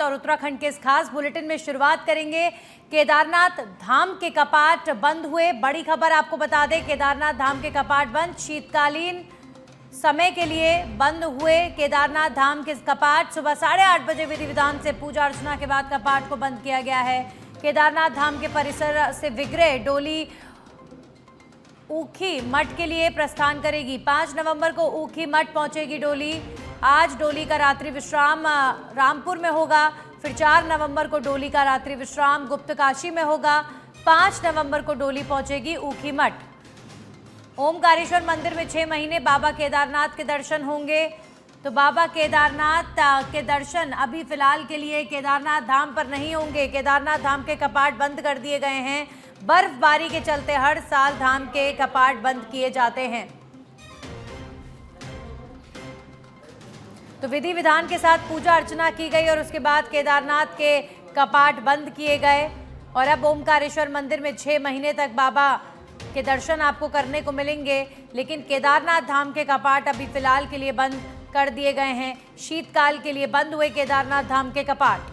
और उत्तराखंड के इस खास बुलेटिन में शुरुआत करेंगे। केदारनाथ धाम के कपाट बंद हुए, बड़ी खबर आपको बता दें, केदारनाथ धाम के कपाट बंद, शीतकालीन समय के लिए बंद हुए केदारनाथ धाम के कपाट। सुबह 8:30 बजे विधि विधान से पूजा अर्चना के बाद कपाट को बंद किया गया है। केदारनाथ धाम के परिसर से विग्रह डोली ऊखी मठ के लिए प्रस्थान करेगी। 5 नवंबर को ऊखी मठ पहुंचेगी डोली। आज डोली का रात्रि विश्राम रामपुर में होगा। फिर 4 नवंबर को डोली का रात्रि विश्राम गुप्तकाशी में होगा। 5 नवंबर को डोली पहुंचेगी ऊखी मठ। ओमकारेश्वर मंदिर में 6 महीने बाबा केदारनाथ के दर्शन होंगे। तो बाबा केदारनाथ के दर्शन अभी फिलहाल के लिए केदारनाथ धाम पर नहीं होंगे। केदारनाथ धाम के कपाट बंद कर दिए गए हैं। बर्फबारी के चलते हर साल धाम के कपाट बंद किए जाते हैं। तो विधि विधान के साथ पूजा अर्चना की गई और उसके बाद केदारनाथ के कपाट बंद किए गए। और अब ओमकारेश्वर मंदिर में 6 महीने तक बाबा के दर्शन आपको करने को मिलेंगे। लेकिन केदारनाथ धाम के कपाट अभी फिलहाल के लिए बंद कर दिए गए हैं। शीतकाल के लिए बंद हुए केदारनाथ धाम के कपाट।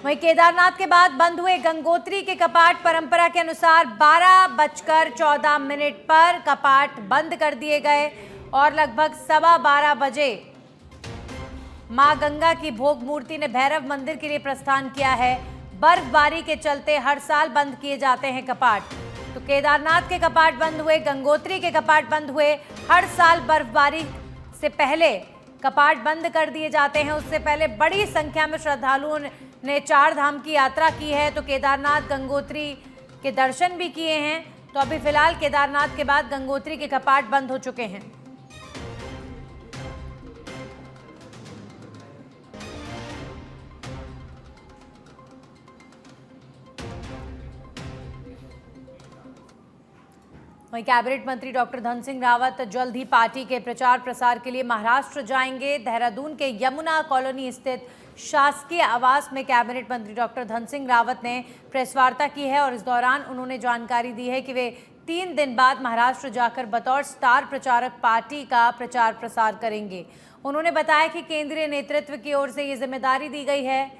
वहीं केदारनाथ के बाद बंद हुए गंगोत्री के कपाट। परंपरा के अनुसार 12:14 पर कपाट बंद कर दिए गए और लगभग 12:15 बजे मां गंगा की भोग मूर्ति ने भैरव मंदिर के लिए प्रस्थान किया है। बर्फबारी के चलते हर साल बंद किए जाते हैं कपाट। तो केदारनाथ के कपाट बंद हुए, गंगोत्री के कपाट बंद हुए। हर साल बर्फबारी से पहले कपाट बंद कर दिए जाते हैं। उससे पहले बड़ी संख्या में श्रद्धालुओं ने 4 धाम की यात्रा की है। तो केदारनाथ गंगोत्री के दर्शन भी किए हैं। तो अभी फिलहाल केदारनाथ के बाद गंगोत्री के कपाट बंद हो चुके हैं। वहीं कैबिनेट मंत्री डॉक्टर धन सिंह रावत जल्द ही पार्टी के प्रचार प्रसार के लिए महाराष्ट्र जाएंगे। देहरादून के यमुना कॉलोनी स्थित शासकीय आवास में कैबिनेट मंत्री डॉक्टर धन सिंह रावत ने प्रेस वार्ता की है और इस दौरान उन्होंने जानकारी दी है कि वे 3 दिन बाद महाराष्ट्र जाकर बतौर स्टार प्रचारक पार्टी का प्रचार प्रसार करेंगे। उन्होंने बताया कि केंद्रीय नेतृत्व की ओर से ये जिम्मेदारी दी गई है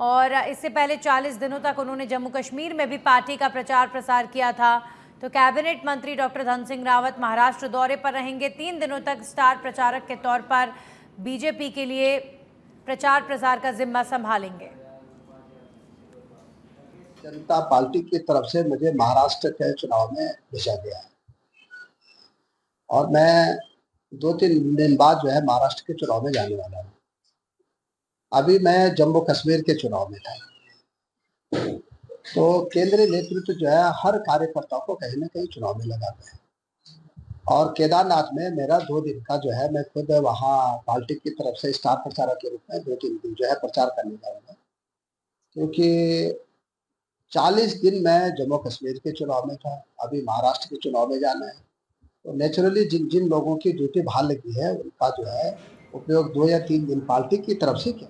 और इससे पहले 40 दिनों तक उन्होंने जम्मू कश्मीर में भी पार्टी का प्रचार प्रसार किया था। तो कैबिनेट मंत्री डॉक्टर धन सिंह रावत महाराष्ट्र दौरे पर रहेंगे। 3 दिनों तक स्टार प्रचारक के तौर पर बीजेपी के लिए प्रचार प्रसार का जिम्मा संभालेंगे। जनता पार्टी की तरफ से मुझे महाराष्ट्र के चुनाव में भेजा गया है और मैं 2-3 दिन बाद जो है महाराष्ट्र के चुनाव में जाने वाला हूँ। अभी मैं जम्मू कश्मीर के चुनाव में था। तो केंद्रीय नेतृत्व जो है हर कार्यकर्ता को कहीं ना कहीं चुनाव में लगाता है और केदारनाथ में मेरा 2 दिन का जो है मैं खुद वहाँ पार्टी की तरफ से स्टार प्रचारक के रूप में 2-3 दिन जो है प्रचार करने जाऊँगा, क्योंकि 40 दिन मैं जम्मू कश्मीर के चुनाव में था, अभी महाराष्ट्र के चुनाव में जाना है। तो नेचुरली जिन लोगों की ड्यूटी बाहर लगी है उनका जो है उपयोग 2 या 3 दिन पार्टी की तरफ से किया।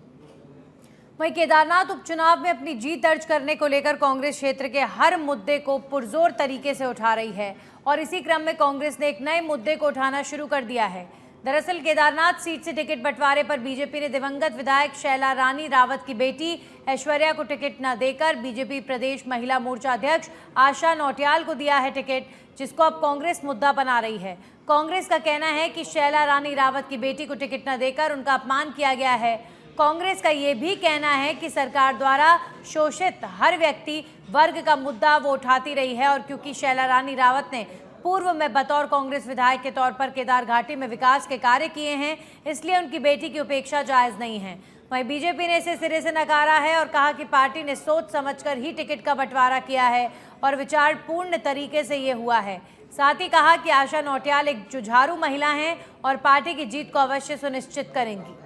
वहीं केदारनाथ उपचुनाव में अपनी जीत दर्ज करने को लेकर कांग्रेस क्षेत्र के हर मुद्दे को पुरजोर तरीके से उठा रही है और इसी क्रम में कांग्रेस ने एक नए मुद्दे को उठाना शुरू कर दिया है। दरअसल केदारनाथ सीट से टिकट बंटवारे पर बीजेपी ने दिवंगत विधायक शैला रानी रावत की बेटी ऐश्वर्या को टिकट न देकर बीजेपी प्रदेश महिला मोर्चा अध्यक्ष आशा नौटियाल को दिया है टिकट, जिसको अब कांग्रेस मुद्दा बना रही है। कांग्रेस का कहना है कि शैला रानी रावत की बेटी को टिकट न देकर उनका अपमान किया गया है। कांग्रेस का ये भी कहना है कि सरकार द्वारा शोषित हर व्यक्ति वर्ग का मुद्दा वो उठाती रही है और क्योंकि शैला रानी रावत ने पूर्व में बतौर कांग्रेस विधायक के तौर पर केदार घाटी में विकास के कार्य किए हैं, इसलिए उनकी बेटी की उपेक्षा जायज नहीं है। वहीं बीजेपी ने इसे सिरे से नकारा है और कहा कि पार्टी ने सोच समझकर ही टिकट का बंटवारा किया है और विचारपूर्ण तरीके से ये हुआ है। साथ ही कहा कि आशा नौटियाल एक जुझारू महिला हैं और पार्टी की जीत को अवश्य सुनिश्चित करेंगी।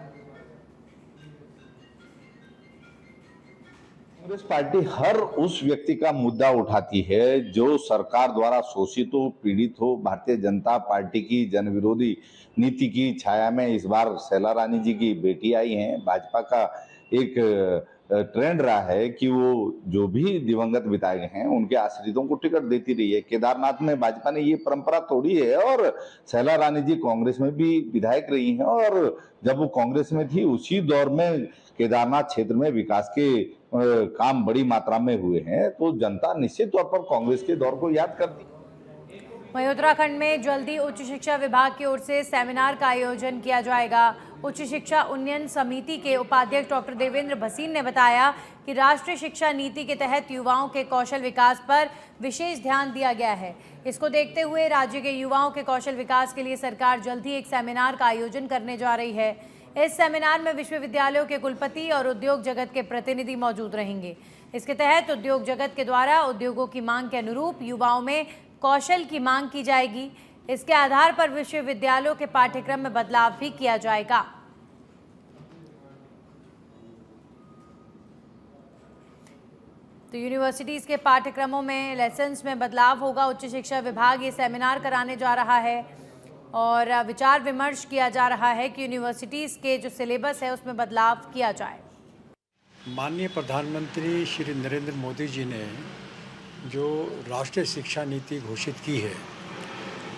कांग्रेस पार्टी हर उस व्यक्ति का मुद्दा उठाती है जो सरकार द्वारा शोषित हो, पीड़ित हो। भारतीय जनता पार्टी की जन विरोधी नीति की छाया में इस बार शैला रानी जी की बेटी आई हैं। भाजपा का एक ट्रेंड रहा है कि वो जो भी दिवंगत विधायक हैं उनके आश्रितों को टिकट देती रही है। केदारनाथ में भाजपा ने ये परंपरा तोड़ी है और शैला रानी जी कांग्रेस में भी विधायक रही हैं और जब वो कांग्रेस में थी उसी दौर में केदारनाथ क्षेत्र में विकास के काम बड़ी मात्रा में हुए हैं, तो जनता निश्चित तौर पर कांग्रेस के दौर को याद करती है। वहीं उत्तराखंड में जल्दी उच्च शिक्षा विभाग की ओर से सेमिनार का आयोजन किया जाएगा। उच्च शिक्षा उन्नयन समिति के उपाध्यक्ष डॉक्टर देवेंद्र भसीन ने बताया कि राष्ट्रीय शिक्षा नीति के तहत युवाओं के कौशल विकास पर विशेष ध्यान दिया गया है। इसको देखते हुए राज्य के युवाओं के कौशल विकास के लिए सरकार जल्द ही एक सेमिनार का आयोजन करने जा रही है। इस सेमिनार में विश्वविद्यालयों के कुलपति और उद्योग जगत के प्रतिनिधि मौजूद रहेंगे। इसके तहत उद्योग जगत के द्वारा उद्योगों की मांग के अनुरूप युवाओं में कौशल की मांग की जाएगी। इसके आधार पर विश्वविद्यालयों के पाठ्यक्रम में बदलाव भी किया जाएगा। तो यूनिवर्सिटीज के पाठ्यक्रमों में लेसन्स में बदलाव होगा। उच्च शिक्षा विभाग ये सेमिनार कराने जा रहा है और विचार विमर्श किया जा रहा है कि यूनिवर्सिटीज के जो सिलेबस है उसमें बदलाव किया जाए। माननीय प्रधानमंत्री श्री नरेंद्र मोदी जी ने जो राष्ट्रीय शिक्षा नीति घोषित की है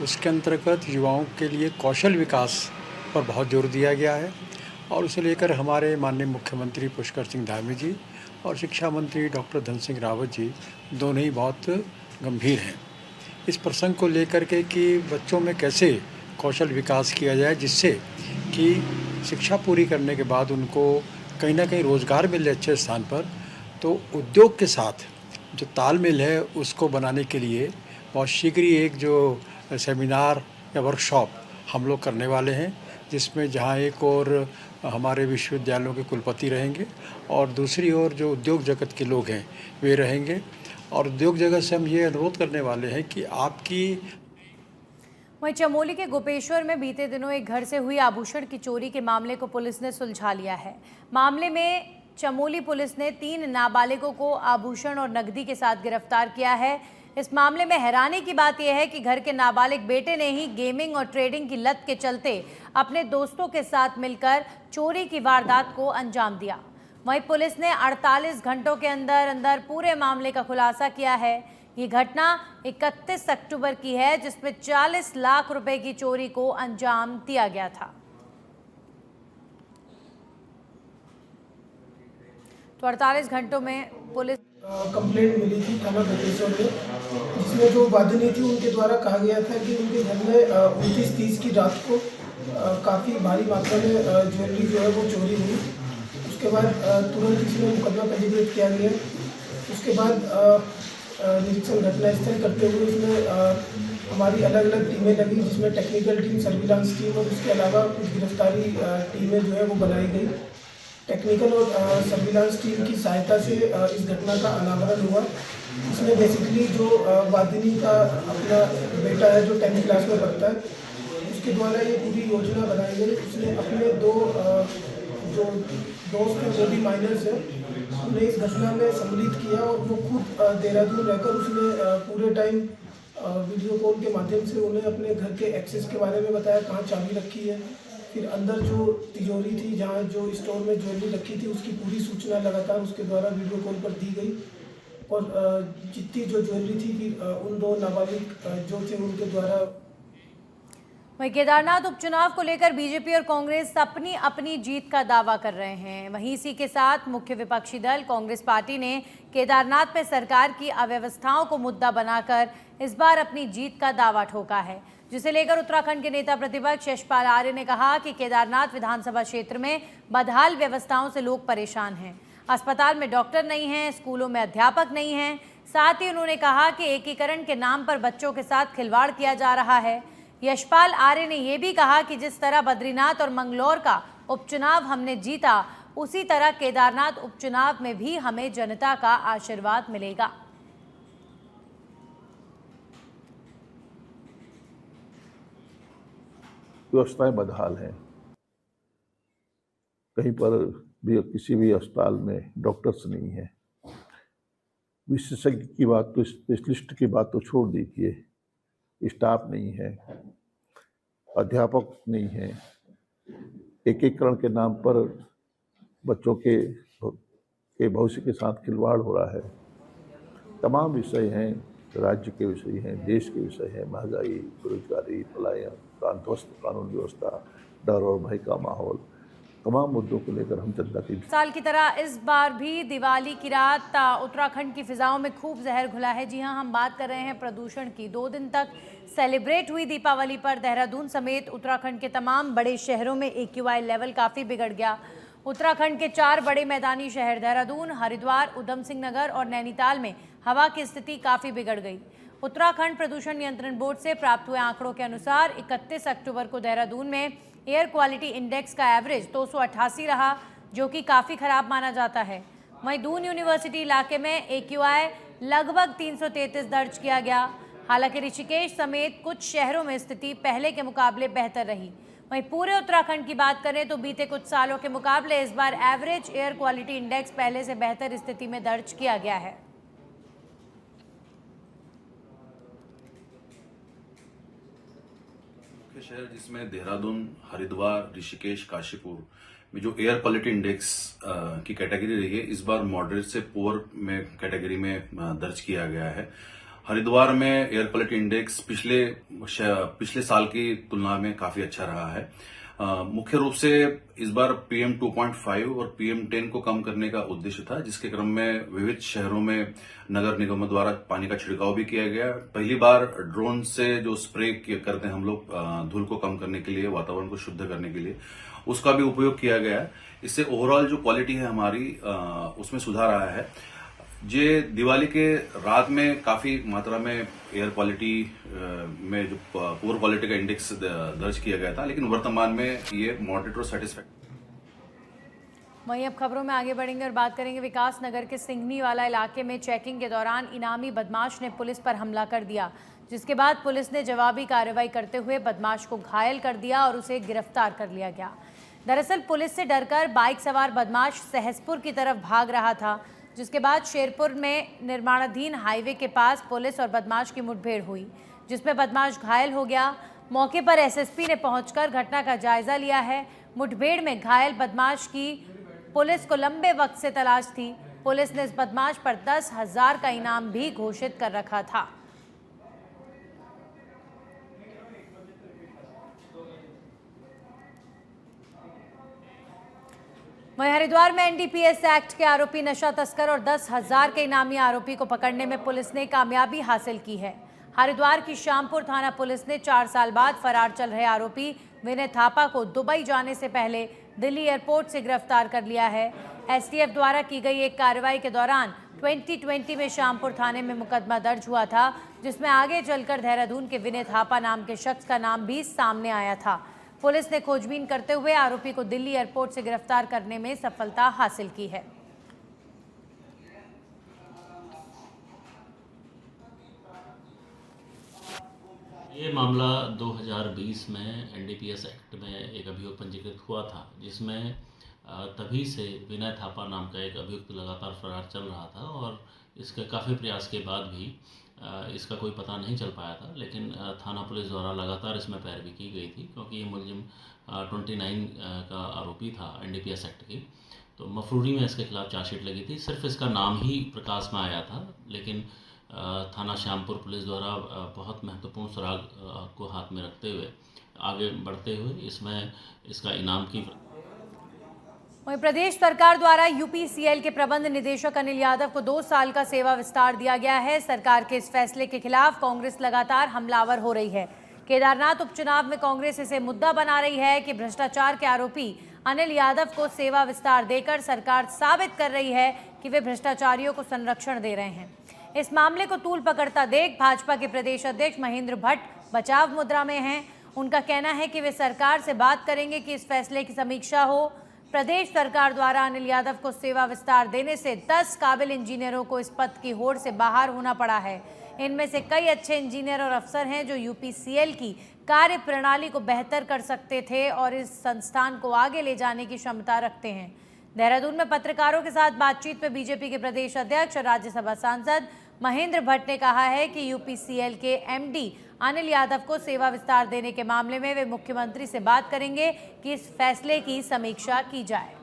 उसके अंतर्गत युवाओं के लिए कौशल विकास पर बहुत जोर दिया गया है और उसे लेकर हमारे माननीय मुख्यमंत्री पुष्कर सिंह धामी जी और शिक्षा मंत्री डॉक्टर धन सिंह रावत जी दोनों ही बहुत गंभीर हैं इस प्रसंग को लेकर के कि बच्चों में कैसे कौशल विकास किया जाए जिससे कि शिक्षा पूरी करने के बाद उनको कहीं ना कहीं रोज़गार मिले अच्छे स्थान पर। तो उद्योग के साथ जो तालमेल है उसको बनाने के लिए बहुत शीघ्र ही एक जो सेमिनार या वर्कशॉप हम लोग करने वाले हैं जिसमें जहां एक और हमारे विश्वविद्यालयों के कुलपति रहेंगे और दूसरी ओर जो उद्योग जगत के लोग हैं वे रहेंगे। और उद्योग जगत से हम ये अनुरोध करने वाले हैं कि आपकी। वहीं चमोली के गोपेश्वर में बीते दिनों एक घर से हुई आभूषण की चोरी के मामले को पुलिस ने सुलझा लिया है। मामले में चमोली पुलिस ने 3 नाबालिगों को आभूषण और नकदी के साथ गिरफ्तार किया है। इस मामले में हैरानी की बात यह है कि घर के नाबालिग बेटे ने ही गेमिंग और ट्रेडिंग की लत के चलते अपने दोस्तों के साथ मिलकर चोरी की वारदात को अंजाम दिया। वहीं पुलिस ने 48 घंटों के अंदर पूरे मामले का खुलासा किया है। ये घटना 31 अक्टूबर की है जिसमें 40 लाख रुपए की चोरी को अंजाम दिया गया था। तो 48 घंटों में पुलिस कंप्लेंट मिली थी थाना गोपेश्वर में, जिसमें जो वादिनी थी उनके द्वारा कहा गया था कि उनके घर में 29-30 की रात को काफ़ी भारी मात्रा में ज्वेलरी जो है वो चोरी हुई। उसके बाद तुरंत इसमें मुकदमा पंजीकृत किया गया। उसके बाद निरीक्षण घटनास्थल करते हुए इसमें हमारी अलग अलग टीमें लगी जिसमें टेक्निकल टीम, सर्विलांस टीम और उसके अलावा कुछ गिरफ्तारी टीमें जो है वो बनाई गई। टेक्निकल और सर्विलांस टीम की सहायता से इस घटना का अनावरण हुआ। इसमें बेसिकली जो वादिनी का अपना बेटा है जो 10th क्लास में पढ़ता है, उसके द्वारा ये पूरी योजना बनाई गई। उसने अपने 2 जो दोस्त हैं वो भी माइनर्स हैं, उन्हें इस घटना में सम्मिलित किया और वो खुद देहरादून रहकर उसने पूरे टाइम वीडियो कॉल के माध्यम से उन्हें अपने घर के एक्सेस के बारे में बताया, कहाँ चाबी रखी है, फिर अंदर जो तिजोरी थी जहाँ जो स्टोर में ज्वेलरी रखी थी उसकी पूरी सूचना लगातार उसके द्वारा वीडियो कॉल पर दी गई। और जितनी जो ज्वेलरी थी फिर उन 2 नाबालिग जो थे उनके द्वारा। वहीं केदारनाथ उपचुनाव को लेकर बीजेपी और कांग्रेस अपनी अपनी जीत का दावा कर रहे हैं। वहीं इसी के साथ मुख्य विपक्षी दल कांग्रेस पार्टी ने केदारनाथ में सरकार की अव्यवस्थाओं को मुद्दा बनाकर इस बार अपनी जीत का दावा ठोका है, जिसे लेकर उत्तराखंड के नेता प्रतिपक्ष यशपाल आर्य ने कहा कि केदारनाथ विधानसभा क्षेत्र में बदहाल व्यवस्थाओं से लोग परेशान हैं। अस्पताल में डॉक्टर नहीं हैं, स्कूलों में अध्यापक नहीं हैं। साथ ही उन्होंने कहा कि एकीकरण के नाम पर बच्चों के साथ खिलवाड़ किया जा रहा है। यशपाल आर्य ने यह भी कहा कि जिस तरह बद्रीनाथ और मंगलौर का उपचुनाव हमने जीता, उसी तरह केदारनाथ उपचुनाव में भी हमें जनता का आशीर्वाद मिलेगा। व्यवस्थाएं बदहाल हैं। कहीं पर भी किसी भी अस्पताल में डॉक्टर्स नहीं है। विशेषज्ञ की बात तो, स्पेशलिस्ट की बात तो छोड़ दीजिए, स्टाफ नहीं है, अध्यापक नहीं है। एकीकरण के नाम पर बच्चों के के भविष्य के साथ खिलवाड़ हो रहा है। तमाम विषय हैं, राज्य के विषय हैं, देश के विषय हैं, महंगाई, बेरोजगारी, पलायन, ध्वस्त कानून व्यवस्था, डर और भय का माहौल, तमाम मुद्दों को लेकर हम जनता की साल की तरह इस बार भी दिवाली की रात उत्तराखंड की फिजाओं में खूब जहर घुला है। जी हां, हम बात कर रहे हैं प्रदूषण की। 2 दिन तक सेलिब्रेट हुई दीपावली पर देहरादून समेत उत्तराखंड के तमाम बड़े शहरों में AQI लेवल काफ़ी बिगड़ गया। उत्तराखंड के 4 बड़े मैदानी शहर देहरादून, हरिद्वार, उधम सिंह नगर और नैनीताल में हवा की स्थिति काफ़ी बिगड़ गई। उत्तराखंड प्रदूषण नियंत्रण बोर्ड से प्राप्त हुए आंकड़ों के अनुसार 31 अक्टूबर को देहरादून में एयर क्वालिटी इंडेक्स का एवरेज 288 रहा, जो कि काफ़ी खराब माना जाता है। वहीं दून यूनिवर्सिटी इलाके में AQI लगभग 333 दर्ज किया गया। हालांकि ऋषिकेश समेत कुछ शहरों में स्थिति पहले के मुकाबले बेहतर रही। वहीं पूरे उत्तराखंड की बात करें तो बीते कुछ सालों के मुकाबले इस बार एवरेज एयर क्वालिटी इंडेक्स पहले से बेहतर स्थिति में दर्ज किया गया है। शहर जिसमें देहरादून, हरिद्वार, ऋषिकेश, काशीपुर में जो एयर क्वालिटी इंडेक्स की कैटेगरी रही है, इस बार मॉडरेट से पुअर में कैटेगरी में दर्ज किया गया है। हरिद्वार में एयर क्वालिटी इंडेक्स पिछले साल की तुलना में काफी अच्छा रहा है। मुख्य रूप से इस बार PM 2.5 और PM 10 को कम करने का उद्देश्य था, जिसके क्रम में विविध शहरों में नगर निगमों द्वारा पानी का छिड़काव भी किया गया। पहली बार ड्रोन से जो स्प्रे करते हैं हम लोग धूल को कम करने के लिए, वातावरण को शुद्ध करने के लिए, उसका भी उपयोग किया गया। इससे ओवरऑल जो क्वालिटी है हमारी उसमें सुधार आया है। ये दिवाली के रात में काफी मात्रा में एयर क्वालिटी में जो पुअर क्वालिटी का इंडेक्स दर्ज किया गया था, लेकिन वर्तमान में ये मॉडरेट और सेटिस्फैक्टरी। वहीं अब खबरों में आगे बढ़ेंगे और बात करेंगे विकास नगर के सिंघनी वाला इलाके में चेकिंग के दौरान इनामी बदमाश ने पुलिस पर हमला कर दिया, जिसके बाद पुलिस ने जवाबी कार्रवाई करते हुए बदमाश को घायल कर दिया और उसे गिरफ्तार कर लिया गया। दरअसल पुलिस से डरकर बाइक सवार बदमाश सहसपुर की तरफ भाग रहा था, जिसके बाद शेरपुर में निर्माणाधीन हाईवे के पास पुलिस और बदमाश की मुठभेड़ हुई, जिसमें बदमाश घायल हो गया। मौके पर SSP ने पहुंचकर घटना का जायजा लिया है। मुठभेड़ में घायल बदमाश की पुलिस को लंबे वक्त से तलाश थी। पुलिस ने इस बदमाश पर 10,000 का इनाम भी घोषित कर रखा था। वहीं हरिद्वार में NDPS एक्ट के आरोपी नशा तस्कर और 10,000 के इनामी आरोपी को पकड़ने में पुलिस ने कामयाबी हासिल की है। हरिद्वार की श्यामपुर थाना पुलिस ने 4 साल बाद फरार चल रहे आरोपी विनय थापा को दुबई जाने से पहले दिल्ली एयरपोर्ट से गिरफ्तार कर लिया है। STF द्वारा की गई एक कार्रवाई के दौरान 2020 में श्यामपुर थाने में मुकदमा दर्ज हुआ था, जिसमें आगे चलकर देहरादून के विनय थापा नाम के शख्स का नाम भी सामने आया था। पुलिस ने खोजबीन करते हुए आरोपी को दिल्ली एयरपोर्ट से गिरफ्तार करने में सफलता हासिल की है। ये मामला 2020 में NDPS एक्ट में एक अभियोग पंजीकृत हुआ था, जिसमें तभी से विनय थापा नाम का एक अभियुक्त लगातार फरार चल रहा था और इसके काफ़ी प्रयास के बाद भी इसका कोई पता नहीं चल पाया था। लेकिन थाना पुलिस द्वारा लगातार इसमें पैरवी की गई थी, क्योंकि ये मुलजिम 29 का आरोपी था NDPS एक्ट की। तो मफरूरी में इसके खिलाफ चार्जशीट लगी थी। सिर्फ इसका नाम ही प्रकाश में आया था, लेकिन थाना श्यामपुर पुलिस द्वारा बहुत महत्वपूर्ण सुराग को हाथ में रखते हुए आगे बढ़ते हुए इसमें इसका इनाम की। वहीं प्रदेश सरकार द्वारा UPCL के प्रबंध निदेशक अनिल यादव को 2 साल का सेवा विस्तार दिया गया है। सरकार के इस फैसले के खिलाफ कांग्रेस लगातार हमलावर हो रही है। केदारनाथ उपचुनाव में कांग्रेस इसे मुद्दा बना रही है कि भ्रष्टाचार के आरोपी अनिल यादव को सेवा विस्तार देकर सरकार साबित कर रही है कि वे भ्रष्टाचारियों को संरक्षण दे रहे हैं। इस मामले को तूल पकड़ता देख भाजपा के प्रदेश अध्यक्ष महेंद्र भट्ट बचाव मुद्रा में हैं। उनका कहना है कि वे सरकार से बात करेंगे कि इस फैसले की समीक्षा हो। प्रदेश सरकार द्वारा अनिल यादव को सेवा विस्तार देने से 10 काबिल इंजीनियरों को इस पद की होड़ से बाहर होना पड़ा है। इनमें से कई अच्छे इंजीनियर और अफसर हैं जो UPCL की कार्य प्रणाली को बेहतर कर सकते थे और इस संस्थान को आगे ले जाने की क्षमता रखते हैं। देहरादून में पत्रकारों के साथ बातचीत में बीजेपी के प्रदेश अध्यक्ष और राज्यसभा सांसद महेंद्र भट्ट ने कहा है कि UPCL के MD अनिल यादव को सेवा विस्तार देने के मामले में वे मुख्यमंत्री से बात करेंगे कि इस फैसले की समीक्षा की जाए।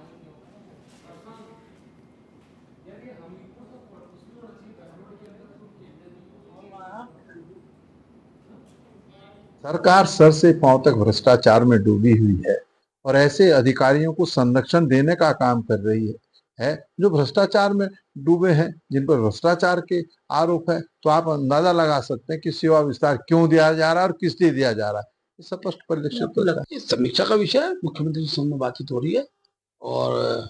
सरकार सर से पांव तक भ्रष्टाचार में डूबी हुई है और ऐसे अधिकारियों को संरक्षण देने का काम कर रही है जो भ्रष्टाचार में डूबे हैं, जिन पर भ्रष्टाचार के आरोप है। तो आप अंदाजा लगा सकते हैं कि सेवा विस्तार क्यों दिया जा रहा है और किस लिए दिया जा रहा है। ये स्पष्ट परिलक्षित होता है। समीक्षा का विषय है, मुख्यमंत्री से सामने बातचीत हो रही है और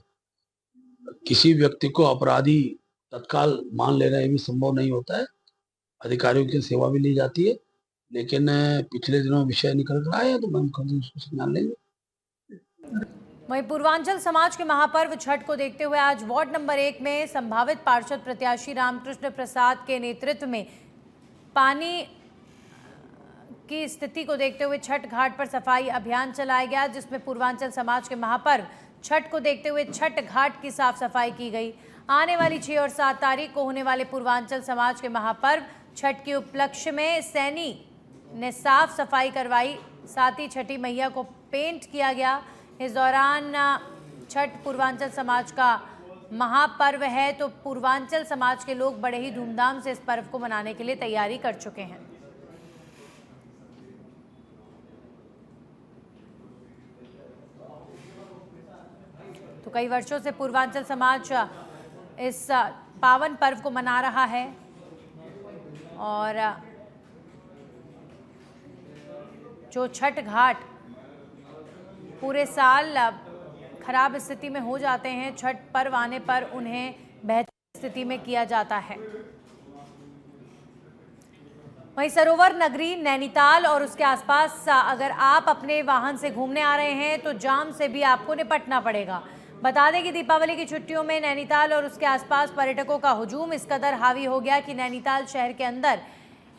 किसी व्यक्ति को अपराधी तत्काल मान लेना ये भी संभव नहीं होता है। अधिकारियों की सेवा भी ली जाती है, लेकिन पिछले दिनों विषय निकल कर आए हैं तो मैं मुख्यमंत्री उसको संज्ञान लेंगे। वहीं पूर्वांचल समाज के महापर्व छठ को देखते हुए आज वार्ड नंबर 1 में संभावित पार्षद प्रत्याशी रामकृष्ण प्रसाद के नेतृत्व में पानी की स्थिति को देखते हुए छठ घाट पर सफाई अभियान चलाया गया, जिसमें पूर्वांचल समाज के महापर्व छठ को देखते हुए छठ घाट की साफ सफाई की गई। आने वाली 6 और 7 तारीख को होने वाले पूर्वांचल समाज के महापर्व छठ के उपलक्ष्य में सैनी ने साफ सफाई करवाई, साथ ही छठी मैया को पेंट किया गया। इस दौरान छठ पूर्वांचल समाज का महापर्व है, तो पूर्वांचल समाज के लोग बड़े ही धूमधाम से इस पर्व को मनाने के लिए तैयारी कर चुके हैं। तो कई वर्षों से पूर्वांचल समाज इस पावन पर्व को मना रहा है और जो छठ घाट पूरे साल खराब स्थिति में हो जाते हैं, छठ पर्व आने पर उन्हें बेहतर स्थिति में किया जाता है। वहीं सरोवर नगरी नैनीताल और उसके आसपास अगर आप अपने वाहन से घूमने आ रहे हैं तो जाम से भी आपको निपटना पड़ेगा। बता दें कि दीपावली की छुट्टियों में नैनीताल और उसके आसपास पर्यटकों का हुजूम इस कदर हावी हो गया कि नैनीताल शहर के अंदर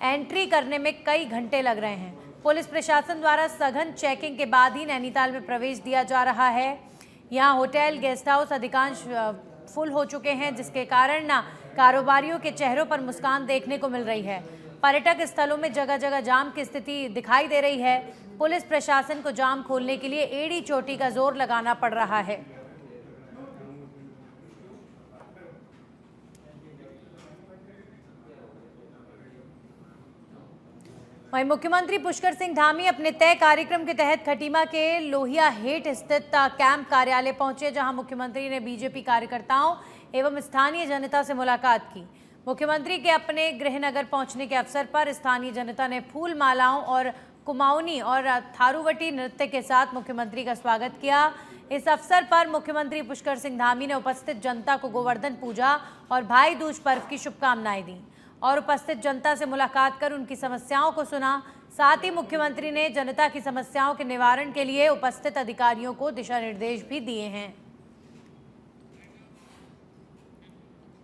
एंट्री करने में कई घंटे लग रहे हैं। पुलिस प्रशासन द्वारा सघन चेकिंग के बाद ही नैनीताल में प्रवेश दिया जा रहा है। यहाँ होटल, गेस्ट हाउस अधिकांश फुल हो चुके हैं, जिसके कारण कारोबारियों के चेहरों पर मुस्कान देखने को मिल रही है। पर्यटक स्थलों में जगह जगह जाम की स्थिति दिखाई दे रही है। पुलिस प्रशासन को जाम खोलने के लिए एड़ी चोटी का जोर लगाना पड़ रहा है। वहीं मुख्यमंत्री पुष्कर सिंह धामी अपने तय कार्यक्रम के तहत खटीमा के लोहिया हेठ स्थित कैंप कार्यालय पहुंचे, जहां मुख्यमंत्री ने बीजेपी कार्यकर्ताओं एवं स्थानीय जनता से मुलाकात की। मुख्यमंत्री के अपने गृहनगर पहुंचने के अवसर पर स्थानीय जनता ने फूल मालाओं और कुमाऊनी और थारूवटी नृत्य के साथ मुख्यमंत्री का स्वागत किया। इस अवसर पर मुख्यमंत्री पुष्कर सिंह धामी ने उपस्थित जनता को गोवर्धन पूजा और भाई दूज पर्व की शुभकामनाएं दी और उपस्थित जनता से मुलाकात कर उनकी समस्याओं को सुना। साथ ही मुख्यमंत्री ने जनता की समस्याओं के निवारण के लिए उपस्थित अधिकारियों को दिशा निर्देश भी दिए हैं।